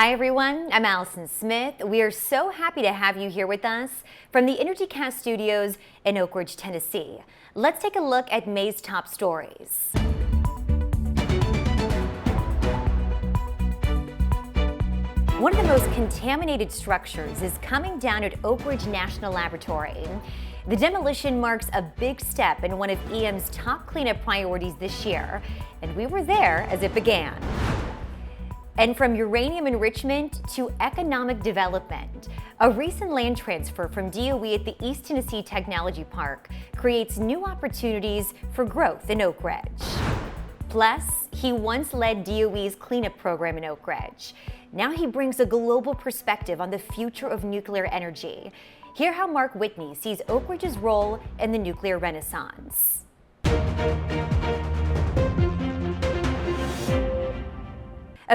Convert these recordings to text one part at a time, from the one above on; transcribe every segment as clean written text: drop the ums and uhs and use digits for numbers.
Hi everyone, I'm Allison Smith. We are so happy to have you here with us from the Energycast studios in Oak Ridge, Tennessee. Let's take a look at May's top stories. One of the most contaminated structures is coming down at Oak Ridge National Laboratory. The demolition marks a big step in one of EM's top cleanup priorities this year, and we were there as it began. And from uranium enrichment to economic development, a recent land transfer from DOE at the East Tennessee Technology Park creates new opportunities for growth in Oak Ridge. Plus, he once led DOE's cleanup program in Oak Ridge. Now he brings a global perspective on the future of nuclear energy. Hear how Mark Whitney sees Oak Ridge's role in the nuclear renaissance.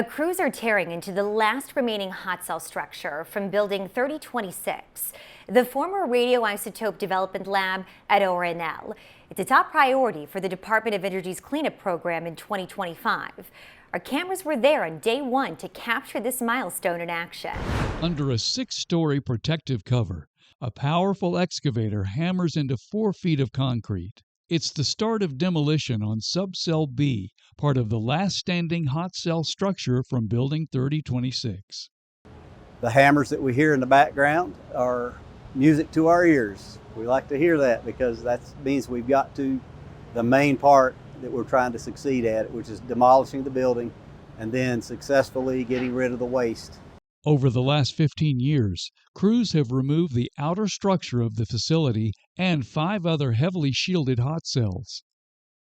Crews are tearing into the last remaining hot cell structure from Building 3026, the former radioisotope development lab at ORNL. It's a top priority for the Department of Energy's cleanup program in 2025. Our cameras were there on day one to capture this milestone in action. Under a 6-story protective cover, a powerful excavator hammers into 4 feet of concrete. It's the start of demolition on Subcell B, part of the last standing hot cell structure from Building 3026. The hammers that we hear in the background are music to our ears. We like to hear that because that means we've got to the main part that we're trying to succeed at, which is demolishing the building and then successfully getting rid of the waste. Over the last 15 years, crews have removed the outer structure of the facility and 5 other heavily shielded hot cells.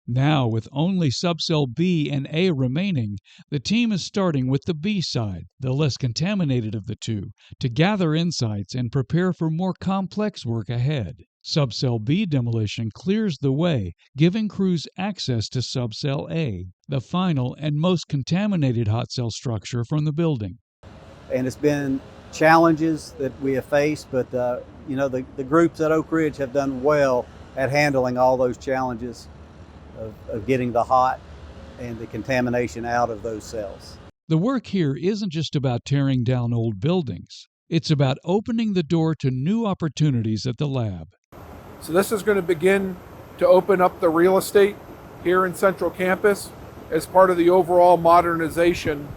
Now, with only Subcell B and A remaining, the team is starting with the B side, the less contaminated of the two, to gather insights and prepare for more complex work ahead. Subcell B demolition clears the way, giving crews access to Subcell A, the final and most contaminated hot cell structure from the building. And it's been challenges that we have faced, but the groups at Oak Ridge have done well at handling all those challenges of getting the hot and the contamination out of those cells. The work here isn't just about tearing down old buildings. It's about opening the door to new opportunities at the lab. So this is going to begin to open up the real estate here in Central Campus as part of the overall modernization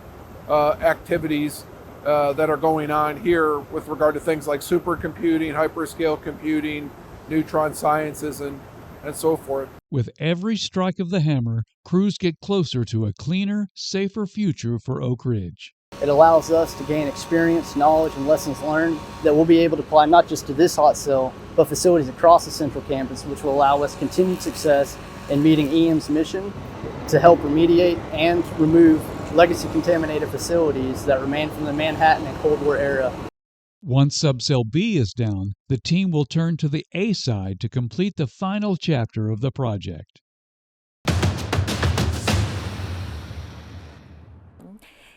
activities that are going on here with regard to things like supercomputing, hyperscale computing, neutron sciences, and so forth. With every strike of the hammer, crews get closer to a cleaner, safer future for Oak Ridge. It allows us to gain experience, knowledge, and lessons learned that we'll be able to apply not just to this hot cell, but facilities across the Central Campus, which will allow us continued success in meeting EM's mission to help remediate and remove legacy contaminated facilities that remain from the Manhattan and Cold War era. Once Subcell B is down, the team will turn to the A side to complete the final chapter of the project.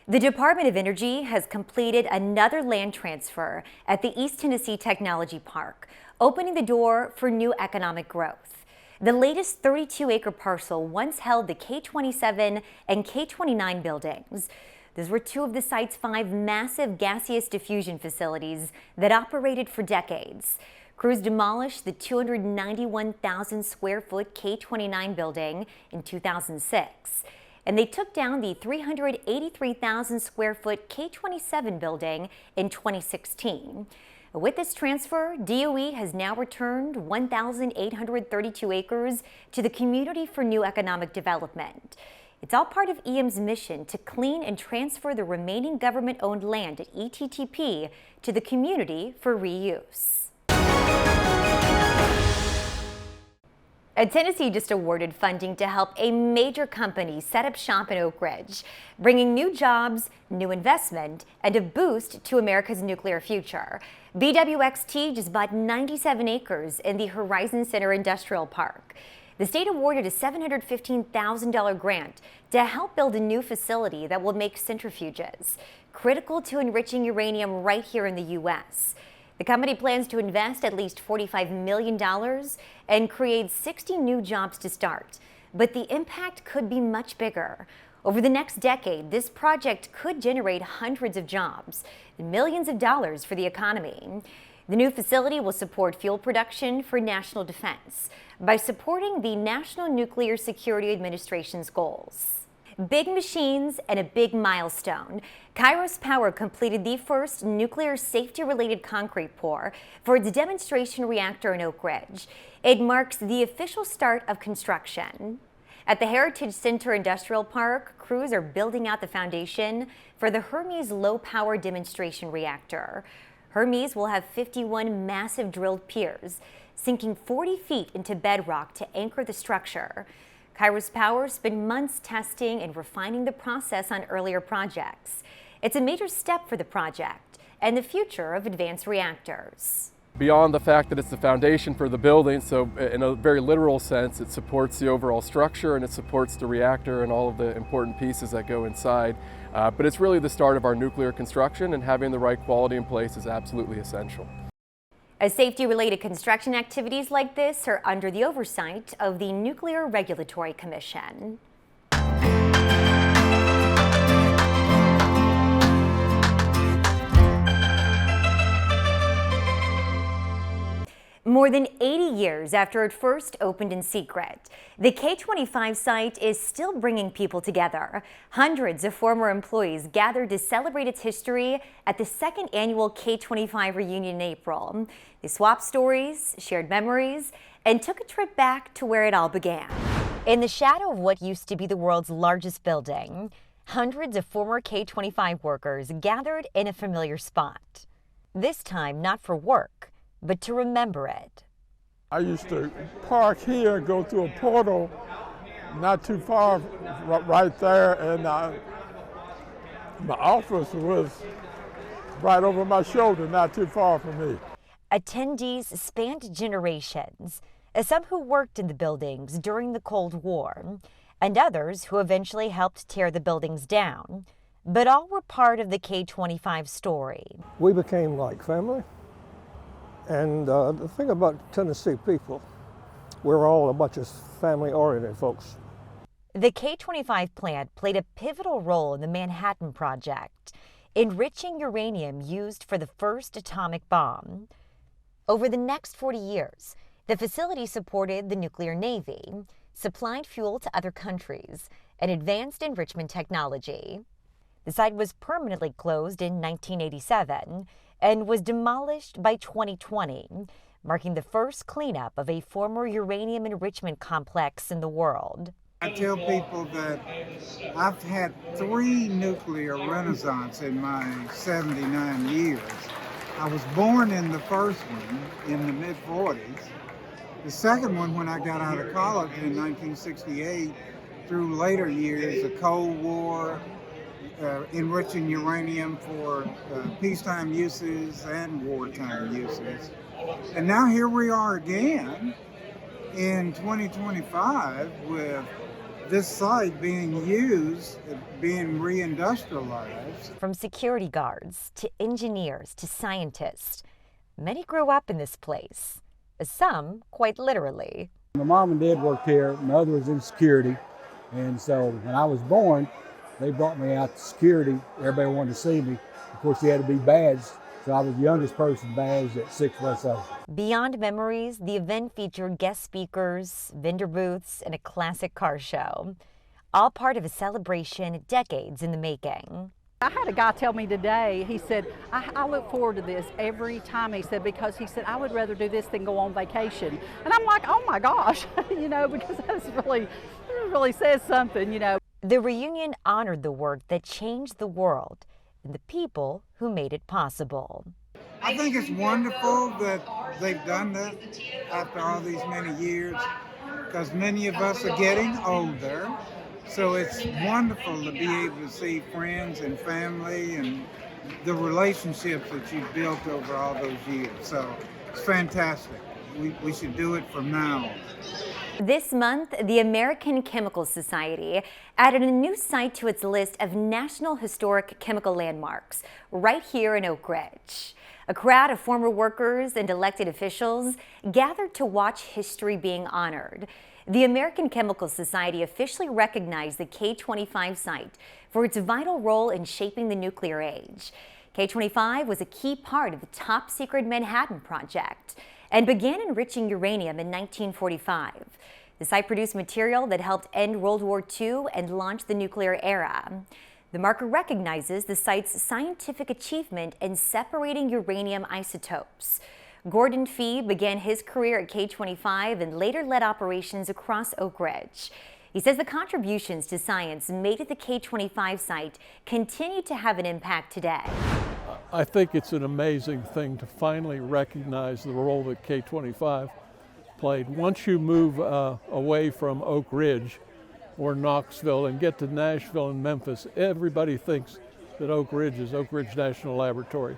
The Department of Energy has completed another land transfer at the East Tennessee Technology Park, opening the door for new economic growth. The latest 32-acre parcel once held the K27 and K29 buildings. Those were 2 of the site's 5 massive gaseous diffusion facilities that operated for decades. Crews demolished the 291,000 square foot K29 building in 2006, and they took down the 383,000 square foot K27 building in 2016. With this transfer, DOE has now returned 1,832 acres to the Community for New Economic Development. It's all part of EM's mission to clean and transfer the remaining government-owned land at ETTP to the community for reuse. Tennessee just awarded funding to help a major company set up shop in Oak Ridge, bringing new jobs, new investment, and a boost to America's nuclear future. BWXT just bought 97 acres in the Horizon Center Industrial Park. The state awarded a $715,000 grant to help build a new facility that will make centrifuges, critical to enriching uranium right here in the U.S. The company plans to invest at least $45 million and create 60 new jobs to start. But the impact could be much bigger. Over the next decade, this project could generate hundreds of jobs and millions of dollars for the economy. The new facility will support fuel production for national defense by supporting the National Nuclear Security Administration's goals. Big machines and a big milestone. Kairos Power completed the first nuclear safety-related concrete pour for its demonstration reactor in Oak Ridge. It marks the official start of construction. At the Heritage Center Industrial Park, crews are building out the foundation for the Hermes low-power demonstration reactor. Hermes will have 51 massive drilled piers, sinking 40 feet into bedrock to anchor the structure. Kairos Power spent months testing and refining the process on earlier projects. It's a major step for the project and the future of advanced reactors. Beyond the fact that it's the foundation for the building, so in a very literal sense, it supports the overall structure and it supports the reactor and all of the important pieces that go inside. But it's really the start of our nuclear construction, and having the right quality in place is absolutely essential. As safety-related construction activities like this are under the oversight of the Nuclear Regulatory Commission. More than 80 years after it first opened in secret, the K25 site is still bringing people together. Hundreds of former employees gathered to celebrate its history at the second annual K25 Reunion in April. They swapped stories, shared memories, and took a trip back to where it all began. In the shadow of what used to be the world's largest building, hundreds of former K25 workers gathered in a familiar spot. This time not for work, but to remember it. I used to park here, go through a portal not too far right there, and my office was right over my shoulder, not too far from me. Attendees spanned generations, some who worked in the buildings during the Cold War, and others who eventually helped tear the buildings down, but all were part of the K25 story. We became like family. And the thing about Tennessee people, we're all a bunch of family-oriented folks. The K25 plant played a pivotal role in the Manhattan Project, enriching uranium used for the first atomic bomb. Over the next 40 years, the facility supported the nuclear navy, supplied fuel to other countries, and advanced enrichment technology. The site was permanently closed in 1987 and was demolished by 2020, marking the first cleanup of a former uranium enrichment complex in the world. I tell people that I've had 3 nuclear renaissance in my 79 years. I was born in the first one in the mid-40s. The second one when I got out of college in 1968, through later years, the Cold War, enriching uranium for peacetime uses and wartime uses. And now here we are again in 2025 with this site being used, being reindustrialized. From security guards to engineers to scientists, many grew up in this place, some quite literally. My mom and dad worked here, my mother was in security, and so when I was born, they brought me out to security. Everybody wanted to see me. Of course, you had to be badged, so I was the youngest person badged at 6 months old. Beyond memories, the event featured guest speakers, vendor booths, and a classic car show, all part of a celebration decades in the making. I had a guy tell me today, he said, I look forward to this every time, he said, because he said, I would rather do this than go on vacation. And I'm like, oh my gosh, because that really says something, The reunion honored the work that changed the world and the people who made it possible. I think it's wonderful that they've done that after all these many years, because many of us are getting older. So it's wonderful to be able to see friends and family and the relationships that you've built over all those years. So it's fantastic. We should do it from now on. This month, the American Chemical Society added a new site to its list of National Historic Chemical Landmarks right here in Oak Ridge. A crowd of former workers and elected officials gathered to watch history being honored. The American Chemical Society officially recognized the K25 site for its vital role in shaping the nuclear age. K25 was a key part of the top-secret Manhattan Project and began enriching uranium in 1945. The site produced material that helped end World War II and launch the nuclear era. The marker recognizes the site's scientific achievement in separating uranium isotopes. Gordon Fee began his career at K25 and later led operations across Oak Ridge. He says the contributions to science made at the K25 site continue to have an impact today. I think it's an amazing thing to finally recognize the role that K25 played. Once you move away from Oak Ridge or Knoxville and get to Nashville and Memphis, everybody thinks that Oak Ridge is Oak Ridge National Laboratory.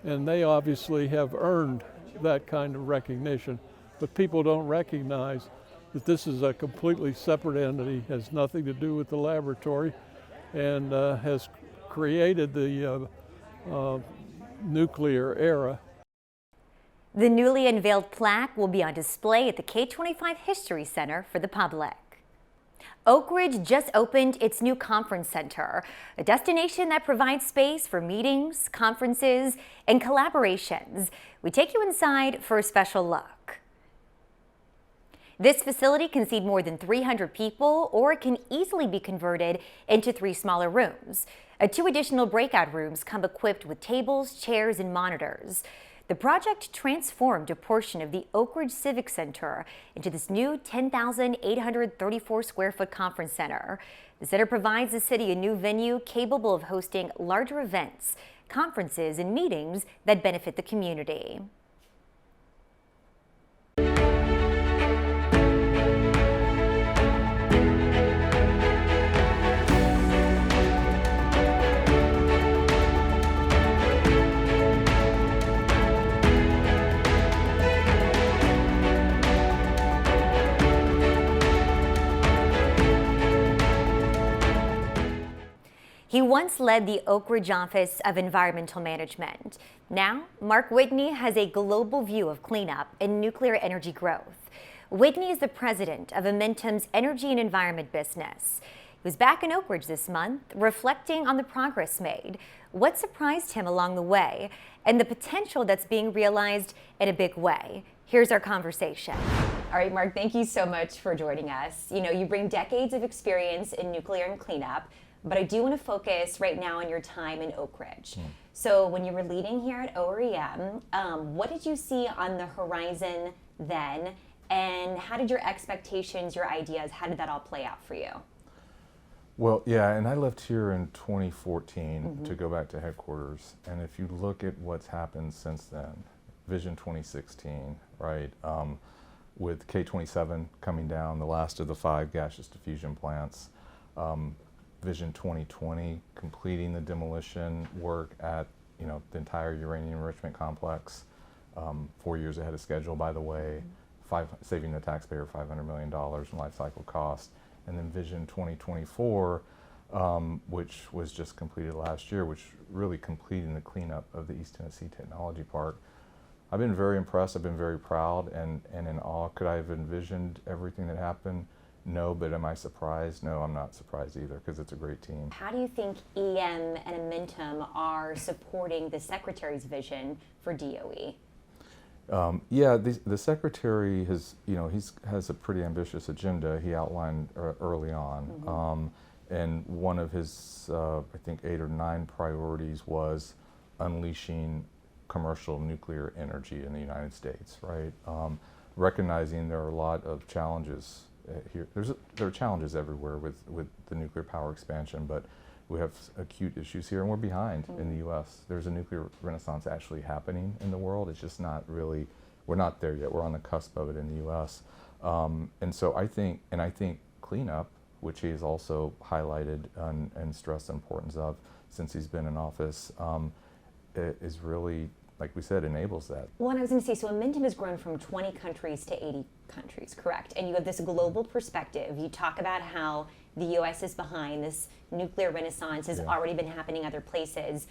And they obviously have earned that kind of recognition, but people don't recognize that this is a completely separate entity, has nothing to do with the laboratory, and has created the nuclear era. The newly unveiled plaque will be on display at the K25 History Center for the public. Oak Ridge just opened its new conference center, a destination that provides space for meetings, conferences, and collaborations. We take you inside for a special look. This facility can seat more than 300 people, or it can easily be converted into 3 smaller rooms. 2 additional breakout rooms come equipped with tables, chairs, and monitors. The project transformed a portion of the Oak Ridge Civic Center into this new 10,834 square foot conference center. The center provides the city a new venue capable of hosting larger events, conferences, and meetings that benefit the community. He once led the Oak Ridge Office of Environmental Management. Now, Mark Whitney has a global view of cleanup and nuclear energy growth. Whitney is the president of Amentum's energy and environment business. He was back in Oak Ridge this month, reflecting on the progress made, what surprised him along the way, and the potential that's being realized in a big way. Here's our conversation. All right, Mark, thank you so much for joining us. You bring decades of experience in nuclear and cleanup, but I do want to focus right now on your time in Oak Ridge. So when you were leading here at OREM, what did you see on the horizon then, and how did your expectations, your ideas, how did that all play out for you? Well, yeah, and I left here in 2014 to go back to headquarters, and if you look at what's happened since then, Vision 2016, right, with K27 coming down, the last of the 5 gaseous diffusion plants, Vision 2020, completing the demolition work at the entire uranium enrichment complex, 4 years ahead of schedule, by the way, saving the taxpayer $500 million in life cycle cost, and then Vision 2024, which was just completed last year, which really completing the cleanup of the East Tennessee Technology Park. I've been very impressed. I've been very proud and in awe. Could I have envisioned everything that happened? No, but am I surprised? No, I'm not surprised either, because it's a great team. How do you think EM and Amentum are supporting the Secretary's vision for DOE? Yeah, the Secretary has, has a pretty ambitious agenda he outlined early on. And one of his, I think, 8 or 9 priorities was unleashing commercial nuclear energy in the United States, right? Recognizing there are a lot of challenges here. There are challenges everywhere with the nuclear power expansion, but we have acute issues here, and we're behind in the U.S. There's a nuclear renaissance actually happening in the world. It's just not really, we're not there yet. We're on the cusp of it in the U.S. And so I think cleanup, which he has also highlighted and stressed the importance of since he's been in office, is really like we said, enables that. Well, and I was going to say, so Amentum has grown from 20 countries to 80 countries, correct? And you have this global perspective. You talk about how the U.S. is behind. This nuclear renaissance has already been happening other places.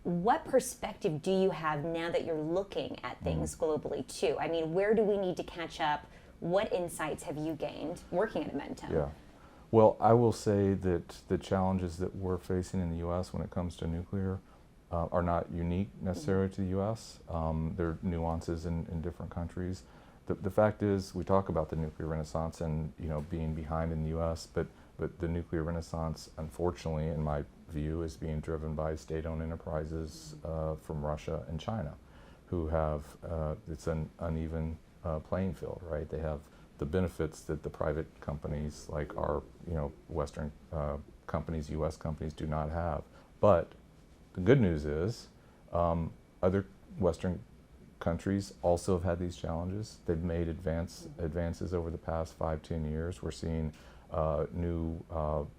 What perspective do you have now that you're looking at things globally too? I mean, where do we need to catch up? What insights have you gained working at Amentum? Yeah. Well, I will say that the challenges that we're facing in the U.S. when it comes to nuclear are not unique necessarily to the U.S. There are nuances in different countries. The fact is, we talk about the nuclear renaissance and being behind in the U.S., but the nuclear renaissance, unfortunately, in my view, is being driven by state-owned enterprises from Russia and China, who have it's an uneven playing field, right? They have the benefits that the private companies like our Western companies, U.S. companies, do not have. But the good news is other Western countries also have had these challenges. They've made advances over the past 5-10 years. We're seeing new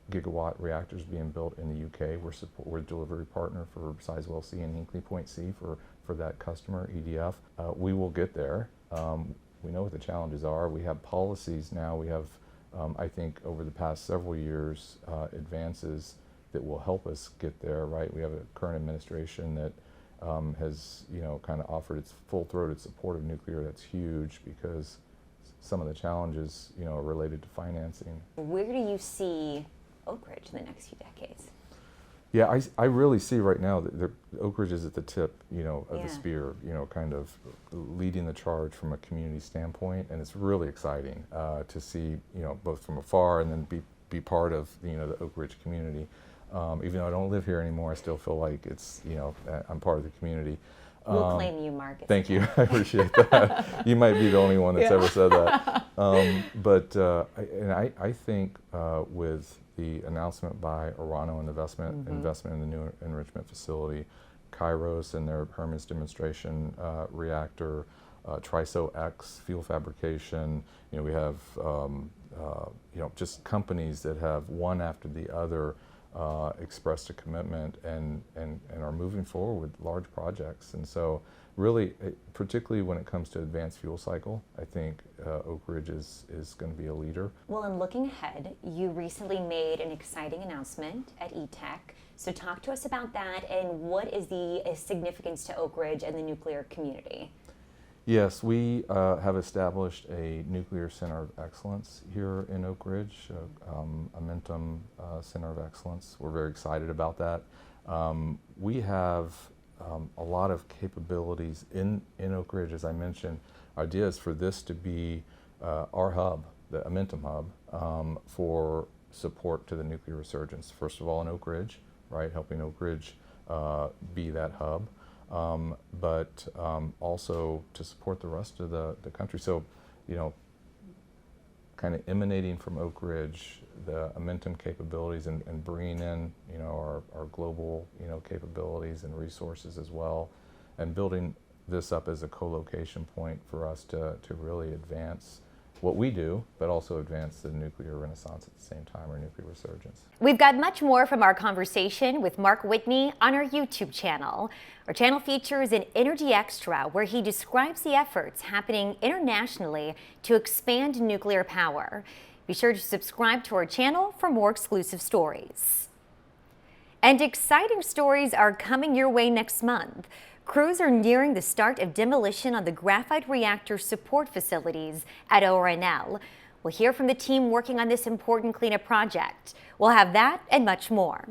gigawatt reactors being built in the UK. We're a delivery partner for Sizewell C and Hinkley Point C for that customer, EDF. We will get there. We know what the challenges are. We have policies now. We have, I think, over the past several years, advances that will help us get there, right? We have a current administration that has, kind of offered its full-throated support of nuclear. That's huge because some of the challenges, are related to financing. Where do you see Oak Ridge in the next few decades? Yeah, I really see right now that Oak Ridge is at the tip, of the spear, kind of leading the charge from a community standpoint, and it's really exciting to see, both from afar and then be part of, the Oak Ridge community. Even though I don't live here anymore, I still feel like it's, I'm part of the community. We'll claim you, Mark. Thank you. I appreciate that. You might be the only one that's ever said that. I think with the announcement by Orano investment in the new enrichment facility, Kairos and their Hermes demonstration reactor, TRISO X fuel fabrication. We have just companies that have one after the other expressed a commitment and are moving forward with large projects. And so really, particularly when it comes to advanced fuel cycle, I think Oak Ridge is going to be a leader. Well, and looking ahead, you recently made an exciting announcement at ETech. So talk to us about that and what is the significance to Oak Ridge and the nuclear community? Yes, we have established a nuclear center of excellence here in Oak Ridge, Amentum Center of Excellence. We're very excited about that. We have a lot of capabilities in Oak Ridge, as I mentioned. Our idea is for this to be our hub, the Amentum hub, for support to the nuclear resurgence. First of all, in Oak Ridge, right, helping Oak Ridge be that hub. But also to support the rest of the country. So, kind of emanating from Oak Ridge, the Amentum capabilities and bringing in, our global, capabilities and resources as well, and building this up as a co-location point for us to really advance what we do, but also advance the nuclear renaissance at the same time, or nuclear resurgence. We've got much more from our conversation with Mark Whitney on our YouTube channel. Our channel features an Energy Extra where he describes the efforts happening internationally to expand nuclear power. Be sure to subscribe to our channel for more exclusive stories. And exciting stories are coming your way next month. Crews are nearing the start of demolition on the graphite reactor support facilities at ORNL. We'll hear from the team working on this important cleanup project. We'll have that and much more.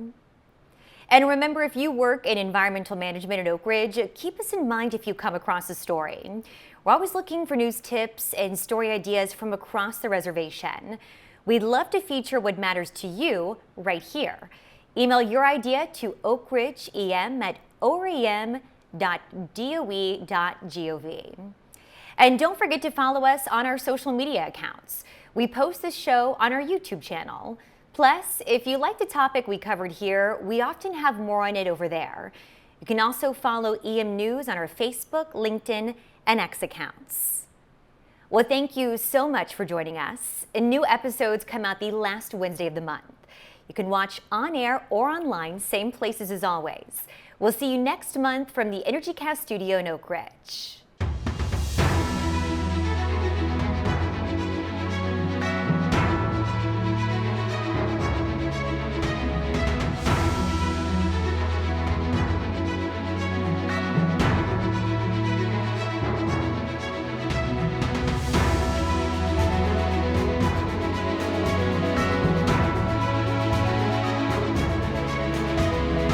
And remember, if you work in environmental management at Oak Ridge, keep us in mind if you come across a story. We're always looking for news tips and story ideas from across the reservation. We'd love to feature what matters to you right here. Email your idea to oakridgeem@orem.doe.gov. And don't forget to follow us on our social media accounts. We post this show on our YouTube channel. Plus, if you like the topic we covered here, we often have more on it over there. You can also follow EM News on our Facebook, LinkedIn, and X accounts. Well, thank you so much for joining us. And new episodes come out the last Wednesday of the month. You can watch on air or online, same places as always. We'll see you next month from the Energycast studio in Oak Ridge.